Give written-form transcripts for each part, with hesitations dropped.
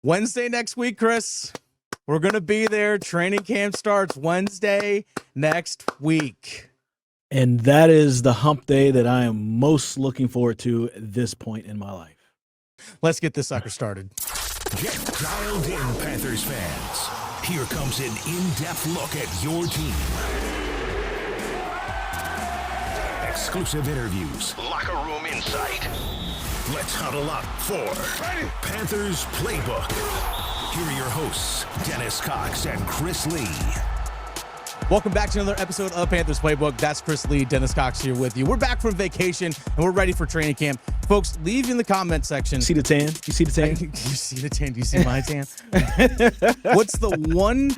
Wednesday next week, Chris. We're going to be there. Training camp starts Wednesday next week. And that is the hump day that I am most looking forward to at this point in my life. Let's get this sucker started. Get dialed in, Panthers fans. Here comes an in-depth look at your team. Exclusive interviews. Locker room insight. Let's huddle up for Panthers Playbook. Here are your hosts, Dennis Cox and Chris Lea. Welcome back to another episode of Panthers Playbook. That's Chris Lea, Dennis Cox here with you. We're back from vacation, and we're ready for training camp. Folks, leave in the comment section. See the tan? You see the tan? You see the tan? Do you see my tan? What's the one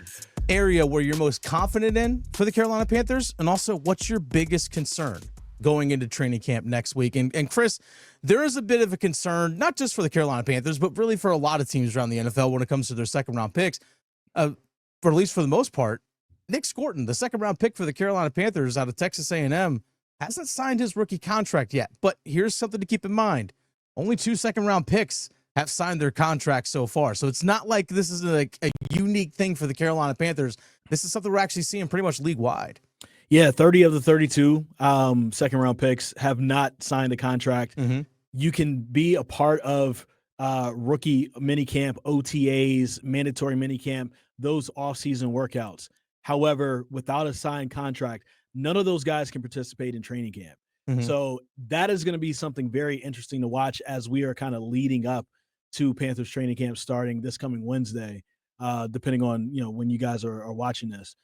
area where you're most confident in for the Carolina Panthers? And also, what's your biggest concern going into training camp next week? And Chris, there is a bit of a concern, not just for the Carolina Panthers, but really for a lot of teams around the NFL when it comes to their second-round picks, for at least for the most part. Nic Scourton, the second-round pick for the Carolina Panthers out of Texas A&M, hasn't signed his rookie contract yet. But here's something to keep in mind. Only 2 second-round picks have signed their contracts so far. So it's not like this is a unique thing for the Carolina Panthers. This is something we're actually seeing pretty much league-wide. Yeah, 30 of the 32 second-round picks have not signed a contract. Mm-hmm. You can be a part of rookie minicamp, OTAs, mandatory minicamp, those off-season workouts. However, without a signed contract, none of those guys can participate in training camp. Mm-hmm. So that is going to be something very interesting to watch as we are kind of leading up to Panthers training camp starting this coming Wednesday, depending on, when you guys are watching this.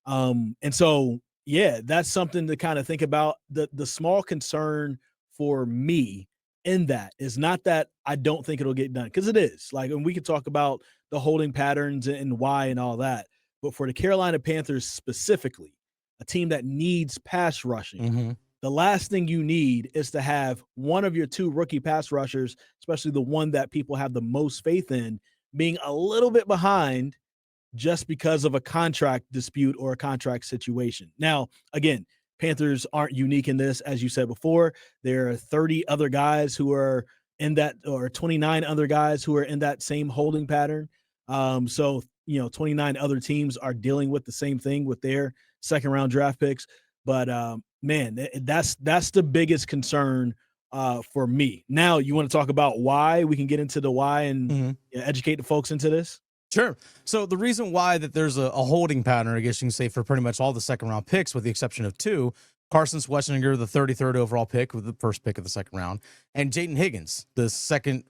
And so, yeah, that's something to kind of think about. The small concern for me in that is not that I don't think it'll get done, because it is. And we could talk about the holding patterns and why and all that. But for the Carolina Panthers specifically, a team that needs pass rushing, Mm-hmm. the last thing you need is to have one of your 2 rookie pass rushers, especially the one that people have the most faith in, being a little bit behind just because of a contract dispute or a contract situation. Now, again, Panthers aren't unique in this. As you said before, there are 30 other guys who are in that, or 29 other guys who are in that same holding pattern. So 29 other teams are dealing with the same thing with their second-round draft picks. But, man, that's the biggest concern for me. Now, you want to talk about why? We can get into the why and educate the folks into this? Sure. So the reason why that there's a holding pattern, I guess you can say, for pretty much all the second-round picks, with the exception of 2, Carson Schwarzenegger, the 33rd overall pick, with the first pick of the second round, and Jaden Higgins, the second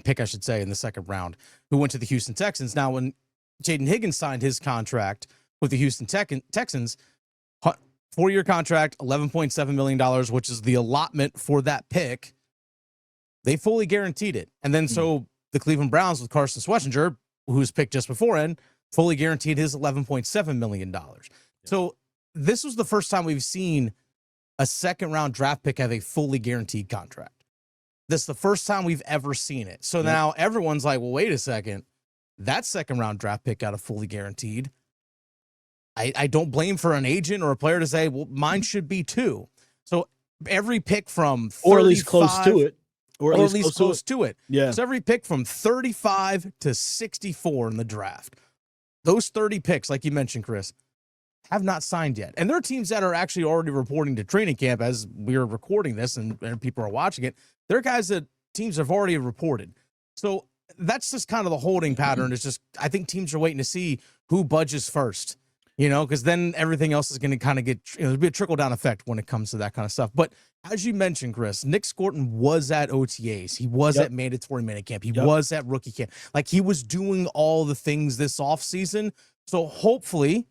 pick, I should say, in the second round, who went to the Houston Texans. Now, when Jaden Higgins signed his contract with the Houston Texans, 4-year contract, $11.7 million, which is the allotment for that pick, they fully guaranteed it. And then so the Cleveland Browns with Carson Schwarzenegger, who was picked just beforehand, fully guaranteed his $11.7 million. So this was the first time we've seen a second-round draft pick have a fully guaranteed contract. This is the first time we've ever seen it. So now everyone's like, well, wait a second. That second-round draft pick got a fully guaranteed. I don't blame for an agent or a player to say, well, mine should be too. So every pick from 35, or at least close to it. Or at least close to it. Yeah. So every pick from 35 to 64 in the draft, those 30 picks, like you mentioned, Chris, have not signed yet. And there are teams that are actually already reporting to training camp as we are recording this and people are watching it. There are guys that teams have already reported. So that's just kind of the holding pattern. It's just, I think teams are waiting to see who budges first, because then everything else is going to kind of get, there'll be a trickle-down effect when it comes to that kind of stuff. But as you mentioned, Chris, Nic Scourton was at OTAs. He was at mandatory minicamp. He was at rookie camp. He was doing all the things this offseason. So hopefully,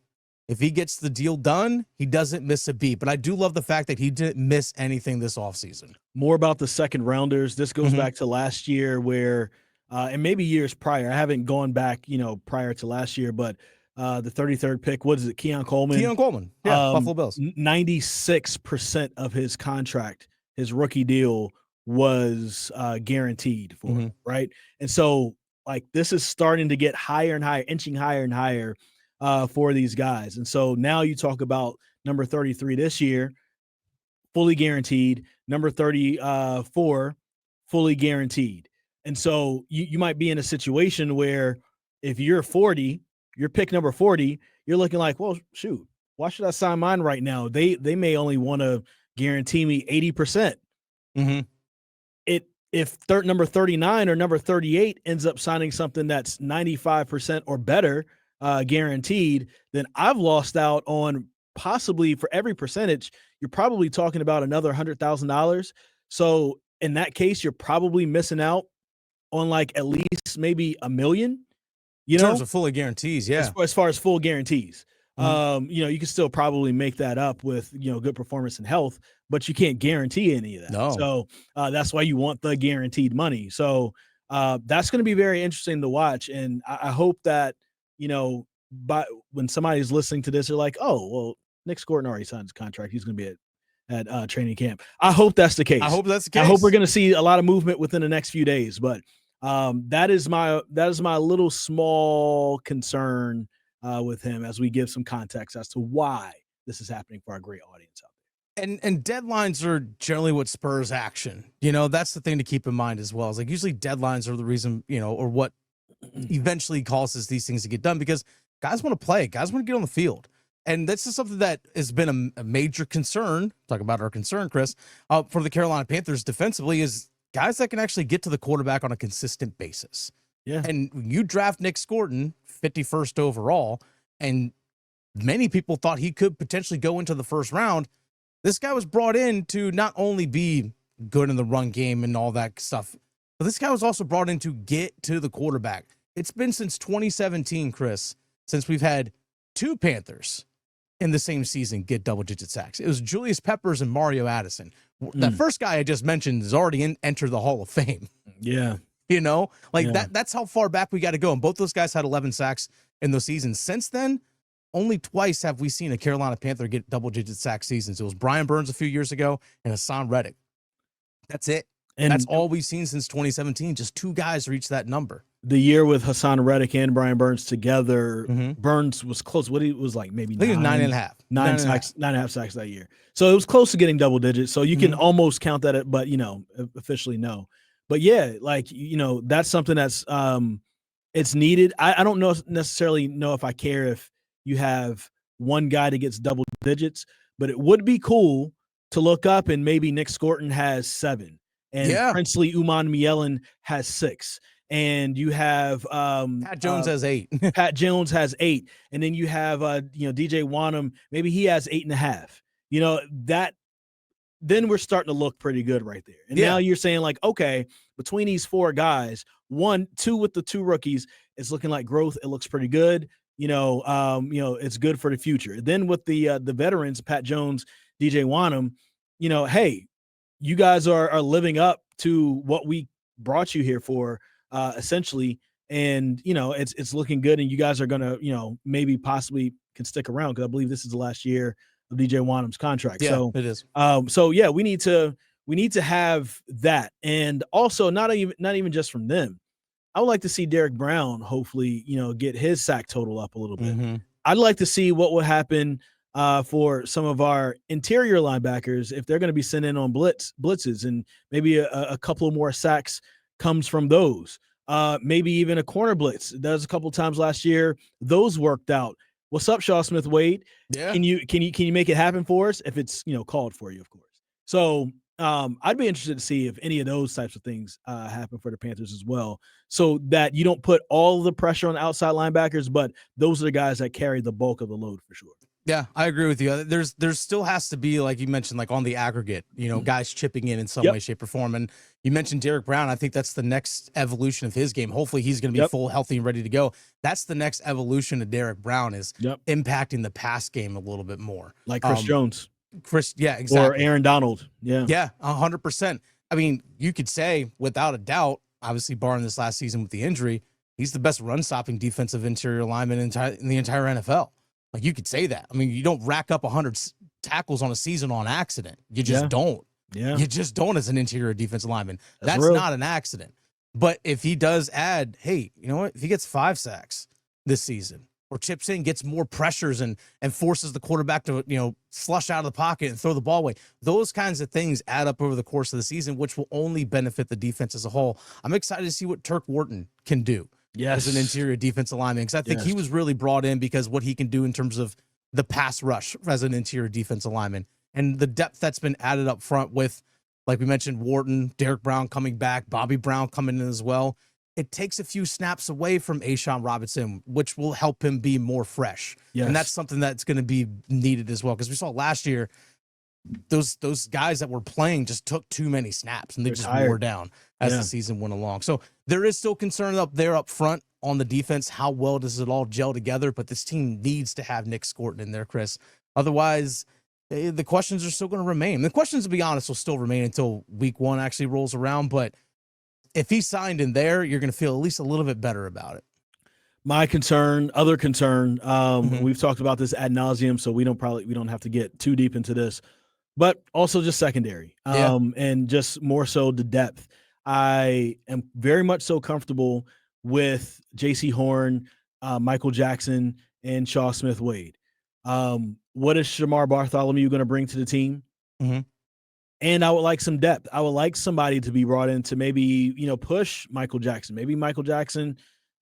if he gets the deal done, he doesn't miss a beat. But I do love the fact that he didn't miss anything this offseason. More about the second rounders. This goes back to last year where, and maybe years prior. I haven't gone back, prior to last year, but the 33rd pick, what is it? Keon Coleman. Yeah, Buffalo Bills. 96% of his contract, his rookie deal, was guaranteed for him, right? And so, this is starting to get higher and higher, inching higher and higher for these guys. And so now you talk about number 33 this year, fully guaranteed. Number 34, fully guaranteed. And so you might be in a situation where if you're 40, you're pick number 40, you're looking like, well, shoot, why should I sign mine right now? They may only want to guarantee me 80%. Mm-hmm. If number 39 or number 38 ends up signing something that's 95% or better guaranteed, then I've lost out on possibly, for every percentage, you're probably talking about another $100,000. So in that case, you're probably missing out on like at least maybe $1 million, in terms of fully guarantees. Yeah. As far as full guarantees. Mm-hmm. You can still probably make that up with, good performance and health, but you can't guarantee any of that. No. So that's why you want the guaranteed money. So that's going to be very interesting to watch. And I hope that, when somebody's listening to this, they're like, oh, well, Nic Scourton already signed his contract. He's going to be at training camp. I hope that's the case. I hope that's the case. I hope we're going to see a lot of movement within the next few days, but that is my little small concern with him as we give some context as to why this is happening for our great audience out there. And deadlines are generally what spurs action. That's the thing to keep in mind as well. Is like usually deadlines are the reason, or what eventually causes these things to get done, because guys want to play, guys want to get on the field. And this is something that has been a major concern. Talk about our concern, Chris, for the Carolina Panthers defensively, is guys that can actually get to the quarterback on a consistent basis. Yeah. And you draft Nic Scourton 51st overall, and many people thought he could potentially go into the first round. This guy was brought in to not only be good in the run game and all that stuff, but this guy was also brought in to get to the quarterback. It's been since 2017, Chris, since we've had two Panthers in the same season get double-digit sacks. It was Julius Peppers and Mario Addison. That first guy I just mentioned has already entered the Hall of Fame. Yeah. That's how far back we got to go. And both those guys had 11 sacks in those seasons. Since then, only twice have we seen a Carolina Panther get double-digit sack seasons. It was Brian Burns a few years ago and Hassan Reddick. That's it. And that's all we've seen since 2017. Just two guys reached that number. The year with Hassan Reddick and Brian Burns together, Burns was close. What he was like maybe I think it was 9.5. 9.5 sacks that year. So it was close to getting double digits. So you can almost count that, but officially no. But yeah, that's something that's it's needed. I don't necessarily know if I care if you have one guy that gets double digits, but it would be cool to look up and maybe Nic Scourton has 7 and Princely Uman Mielen has 6. And you have Pat Jones has 8. Pat Jones has 8, and then you have DJ Wanham. Maybe he has 8.5. That then we're starting to look pretty good right there. And now you're saying like, okay, between these 4 guys, 2 with the 2 rookies, it's looking like growth. It looks pretty good. It's good for the future. Then with the veterans, Pat Jones, DJ Wanham, hey, you guys are living up to what we brought you here for. Essentially, and it's looking good, and you guys are gonna maybe possibly can stick around, because I believe this is the last year of DJ Wanham's contract. Yeah, so it is. We need to have that, and also not even just from them. I would like to see Derrick Brown hopefully get his sack total up a little bit. I'd like to see what would happen for some of our interior linebackers if they're going to be sent in on blitzes, and maybe a couple of more sacks comes from those. Maybe even a corner blitz. There was a couple times last year those worked out. What's up, Shaw Smith Wade? Yeah. Can you make it happen for us if it's called for you, of course. So I'd be interested to see if any of those types of things happen for the Panthers as well, so that you don't put all the pressure on the outside linebackers, but those are the guys that carry the bulk of the load for sure. Yeah, I agree with you. There's still has to be, like you mentioned, like on the aggregate, guys chipping in some way, shape, or form. And you mentioned Derrick Brown. I think that's the next evolution of his game. Hopefully he's going to be full, healthy, and ready to go. That's the next evolution of Derrick Brown, is impacting the pass game a little bit more. Like Chris Jones. Yeah, exactly. Or Aaron Donald. Yeah. Yeah, 100%. I mean, you could say, without a doubt, obviously barring this last season with the injury, he's the best run-stopping defensive interior lineman in the entire NFL. Like, you could say that. I mean, you don't rack up 100 tackles on a season on accident. You just don't. Yeah. You just don't as an interior defensive lineman. That's real. not an accident. But if he does add, hey, you know what? If he gets 5 sacks this season, or chips in, gets more pressures and forces the quarterback to, flush out of the pocket and throw the ball away. Those kinds of things add up over the course of the season, which will only benefit the defense as a whole. I'm excited to see what Turk Wharton can do as an interior defensive lineman, because I think he was really brought in because what he can do in terms of the pass rush as an interior defensive lineman and the depth that's been added up front with, like we mentioned, Wharton, Derrick Brown coming back, Bobby Brown coming in as well. It takes a few snaps away from A'Shawn Robinson, which will help him be more fresh. Yes. And that's something that's going to be needed as well. Because we saw last year, those guys that were playing just took too many snaps and they just wore down as the season went along. So there is still concern up there up front on the defense. How well does it all gel together? But this team needs to have Nic Scourton in there, Chris. Otherwise, the questions are still going to remain. The questions, to be honest, will still remain until week 1 actually rolls around. But if he's signed in there, you're going to feel at least a little bit better about it. My other concern, we've talked about this ad nauseum, so we don't have to get too deep into this, but also just secondary, and just more so the depth. I am very much so comfortable with J.C. Horn, Michael Jackson, and Shaw Smith-Wade. What is Shamar Bartholomew going to bring to the team? Mm-hmm. And I would like some depth. I would like somebody to be brought in to maybe, push Michael Jackson. Maybe Michael Jackson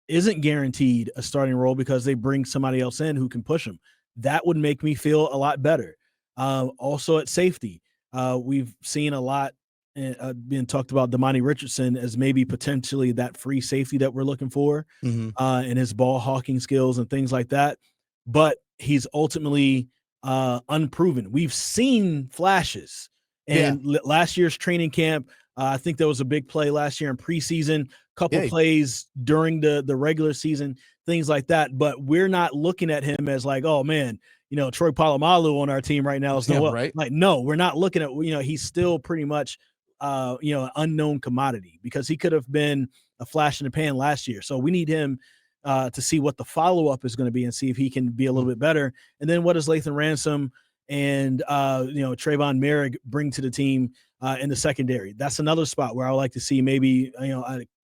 isn't guaranteed a starting role because they bring somebody else in who can push him. That would make me feel a lot better. Also at safety, we've seen a lot being talked about Damani Richardson as maybe potentially that free safety that we're looking for, and his ball hawking skills and things like that. But he's ultimately unproven. We've seen flashes. And last year's training camp, I think there was a big play last year in preseason, couple plays during the regular season, things like that. But we're not looking at him as like, oh man, Troy Polamalu on our team right now is right. Like, no, we're not looking at, he's still pretty much, an unknown commodity because he could have been a flash in the pan last year. So we need him to see what the follow-up is going to be and see if he can be a little bit better. And then what does Lathan Ransom and Trayvon Merrick bring to the team in the secondary? That's another spot where I would like to see maybe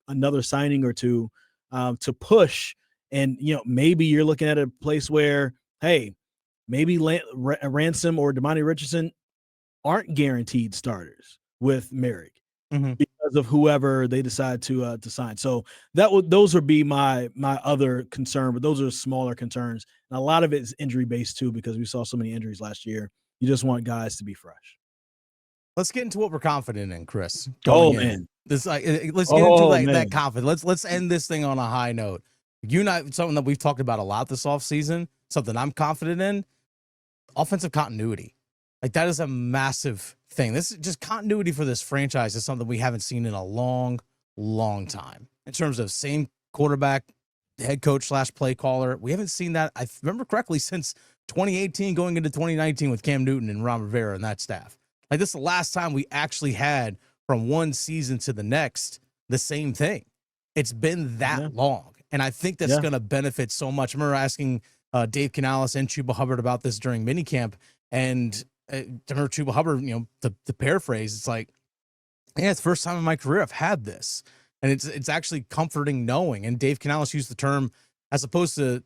another signing or two to push. And maybe you're looking at a place where, hey, maybe Ransom or Damani Richardson aren't guaranteed starters with Merrick because of whoever they decide to sign. So those would be my other concern, but those are smaller concerns. And a lot of it is injury based too, because we saw so many injuries last year. You just want guys to be fresh. Let's get into what we're confident in, Chris. Man, let's get into that confidence. Let's end this thing on a high note. You and I, something that we've talked about a lot this offseason, something I'm confident in, offensive continuity. Like, that is a massive thing. This is just continuity for this franchise is something we haven't seen in a long, long time. In terms of same quarterback, head coach / play caller, we haven't seen that, I remember correctly, since 2018 going into 2019 with Cam Newton and Ron Rivera and that staff. Like, this is the last time we actually had, from one season to the next, the same thing. It's been that long. And I think that's going to benefit so much. I remember asking Dave Canales and Chuba Hubbard about this during minicamp. And I remember Chuba Hubbard, the paraphrase, it's like, yeah, it's the first time in my career I've had this. And it's actually comforting knowing. And Dave Canales used the term, as opposed to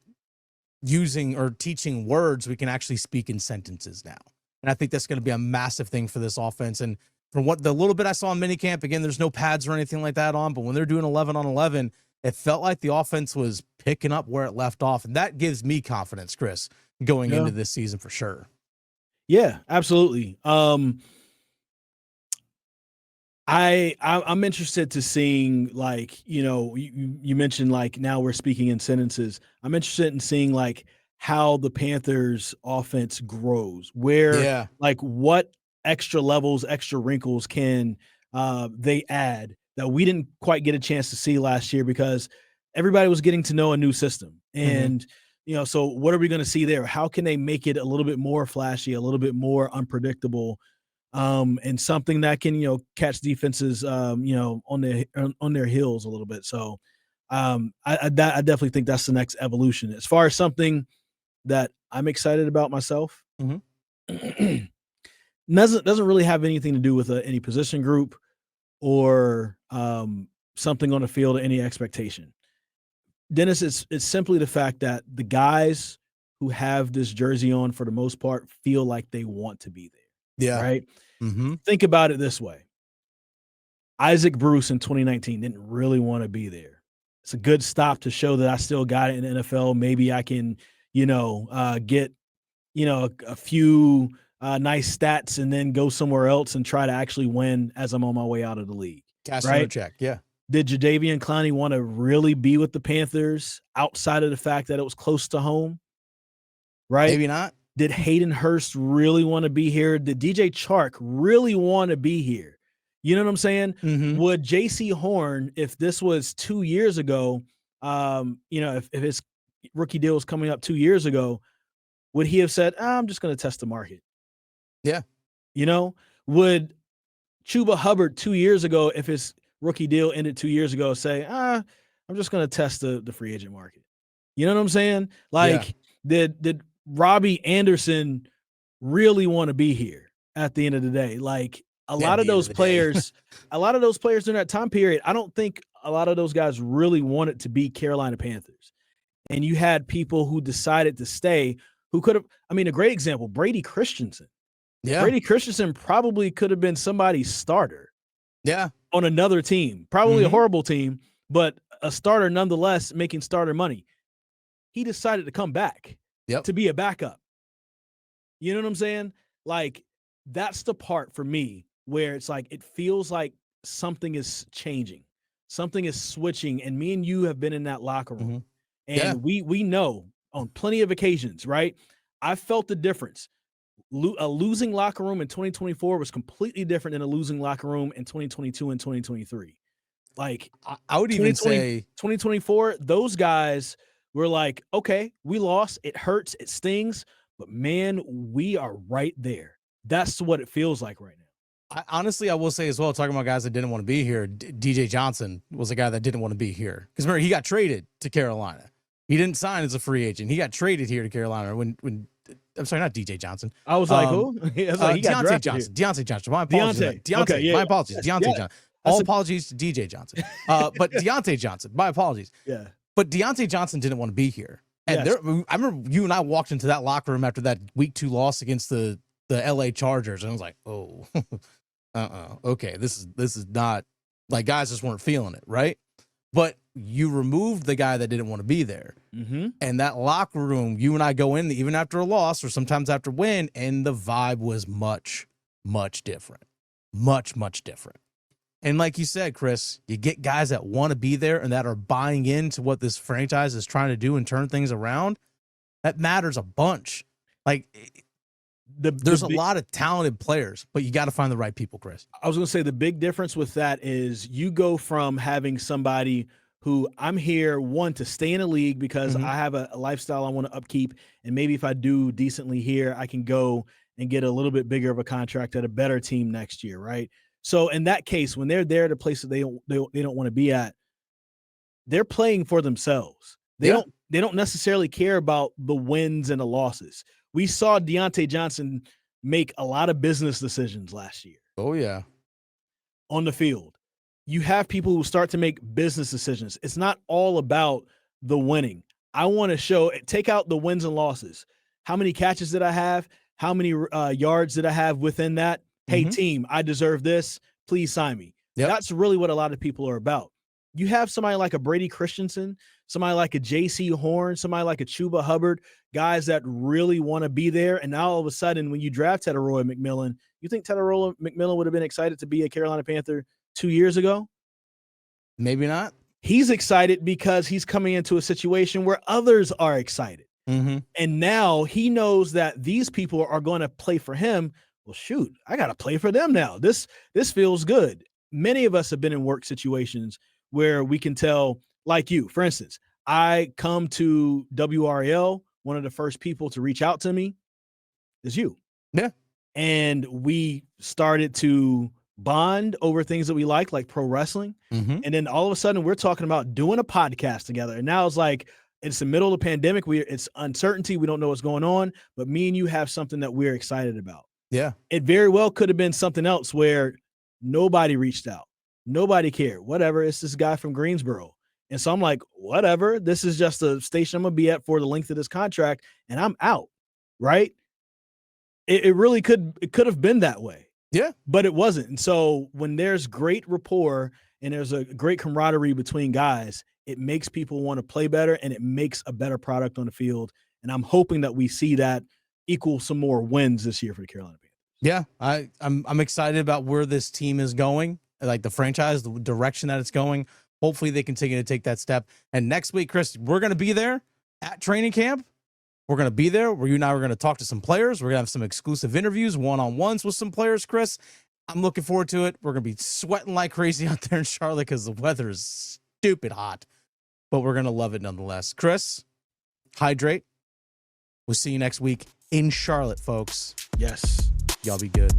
using or teaching words, we can actually speak in sentences now. And I think that's going to be a massive thing for this offense. And from what the little bit I saw in minicamp, again, there's no pads or anything like that on, but when they're doing 11 on 11, it felt like the offense was picking up where it left off. And that gives me confidence, Chris, going into this season for sure. Yeah, absolutely. I'm interested to seeing, like, you mentioned, like, now we're speaking in sentences. I'm interested in seeing, like, how the Panthers offense grows, where like what extra levels, extra wrinkles can they add that we didn't quite get a chance to see last year because everybody was getting to know a new system. And, so what are we going to see there? How can they make it a little bit more flashy, a little bit more unpredictable, and something that can, catch defenses, on their heels a little bit. So I definitely think that's the next evolution. As far as something that I'm excited about myself, doesn't really have anything to do with any position group or something on the field or any expectation. Dennis, it's simply the fact that the guys who have this jersey on for the most part feel like they want to be there. Yeah. Right? Mm-hmm. Think about it this way. Isaac Bruce in 2019 didn't really want to be there. It's a good stop to show that I still got it in the NFL. Maybe I can, get, a few nice stats and then go somewhere else and try to actually win as I'm on my way out of the league. Cash right? check. Yeah. Did Jadeveon and Clowney want to really be with the Panthers outside of the fact that it was close to home? Right? Maybe not. Did Hayden Hurst really want to be here? Did DJ Chark really want to be here? You know what I'm saying? Mm-hmm. Would JC Horn, if this was 2 years ago, if his rookie deal was coming up 2 years ago, would he have said, I'm just going to test the market? Yeah. Would Chuba Hubbard 2 years ago, if his rookie deal ended 2 years ago, say, I'm just going to test the free agent market? You know what I'm saying? Like, did Robbie Anderson really want to be here at the end of the day? Like, a lot of those players during that time period, I don't think a lot of those guys really wanted to be Carolina Panthers. And you had people who decided to stay who could have, a great example, Brady Christensen. Yeah. Brady Christensen probably could have been somebody's starter. Yeah. On another team, probably a horrible team, but a starter nonetheless, making starter money. He decided to come back to be a backup. You know what I'm saying? Like, that's the part for me where it's like, it feels like something is changing. Something is switching. And me and you have been in that locker room. And we know on plenty of occasions, right? I felt the difference. A losing locker room in 2024 was completely different than a losing locker room in 2022 and 2023. Like, I would even say 2024, those guys were like, okay, we lost. It hurts. It stings. But, man, we are right there. That's what it feels like right now. I will say as well, talking about guys that didn't want to be here, DJ Johnson was a guy that didn't want to be here. Because remember, he got traded to Carolina. He didn't sign as a free agent. He got traded here to Carolina when I'm sorry, not DJ Johnson. I was like, who? I was like, Deontay Johnson. Here. Deontay Johnson. My apologies. Deontay. Okay, yeah, my apologies. yes, Deontay Johnson. All apologies to DJ Johnson. But Deontay Johnson. My apologies. Yeah. But Deontay Johnson didn't want to be here. And I remember you and I walked into that locker room after that week 2 loss against the LA Chargers, and I was like, oh, okay, this is not, like, guys just weren't feeling it, right? But you removed the guy that didn't want to be there. Mm-hmm. And that locker room, you and I go in even after a loss or sometimes after win, and the vibe was much, much different. Much, much different. And like you said, Chris, you get guys that want to be there and that are buying into what this franchise is trying to do and turn things around. That matters a bunch. Like, there's a lot of talented players, but you got to find the right people, Chris. I was going to say the big difference with that is you go from having somebody who I'm here, one, to stay in a league because I have a lifestyle I want to upkeep. And maybe if I do decently here, I can go and get a little bit bigger of a contract at a better team next year, right? So in that case, when they're there at a place that they don't want to be at, they're playing for themselves. They don't necessarily care about the wins and the losses. We saw Deontay Johnson make a lot of business decisions last year. Oh, yeah. On the field. You have people who start to make business decisions. It's not all about the winning. I want to take out the wins and losses. How many catches did I have? How many yards did I have within that? Hey, team, I deserve this. Please sign me. That's really what a lot of people are about. You have somebody like a Brady Christensen, somebody like a JC Horn, somebody like a Chuba Hubbard, guys that really want to be there. And now all of a sudden, when you draft Tepper McMillan, you think Tepper McMillan would have been excited to be a Carolina Panther 2 years ago? Maybe not. He's excited because he's coming into a situation where others are excited. And now he knows that these people are going to play for him. Well, shoot, I got to play for them now. This feels good. Many of us have been in work situations where we can tell, like you, for instance, I come to WRL, one of the first people to reach out to me is you. Yeah. And we started to bond over things that we like pro wrestling. And then all of a sudden we're talking about doing a podcast together. And now it's like, it's the middle of the pandemic. It's uncertainty. We don't know what's going on, but me and you have something that we're excited about. Yeah. It very well could have been something else where nobody reached out. Nobody cared. Whatever. It's this guy from Greensboro. And so I'm like, whatever. This is just a station I'm going to be at for the length of this contract, and I'm out, right? It really could have been that way. Yeah. But it wasn't. And so when there's great rapport and there's a great camaraderie between guys, it makes people want to play better, and it makes a better product on the field. And I'm hoping that we see that equal some more wins this year for the Carolina Panthers. Yeah, I'm excited about where this team is going, like the franchise, the direction that it's going. Hopefully they continue to take that step. And next week, Chris, we're going to be there at training camp. We're going to be there where you and I are going to talk to some players. We're going to have some exclusive interviews, one-on-ones with some players, Chris. I'm looking forward to it. We're going to be sweating like crazy out there in Charlotte because the weather is stupid hot, but we're going to love it nonetheless. Chris, hydrate. We'll see you next week in Charlotte, folks. Yes. Y'all be good.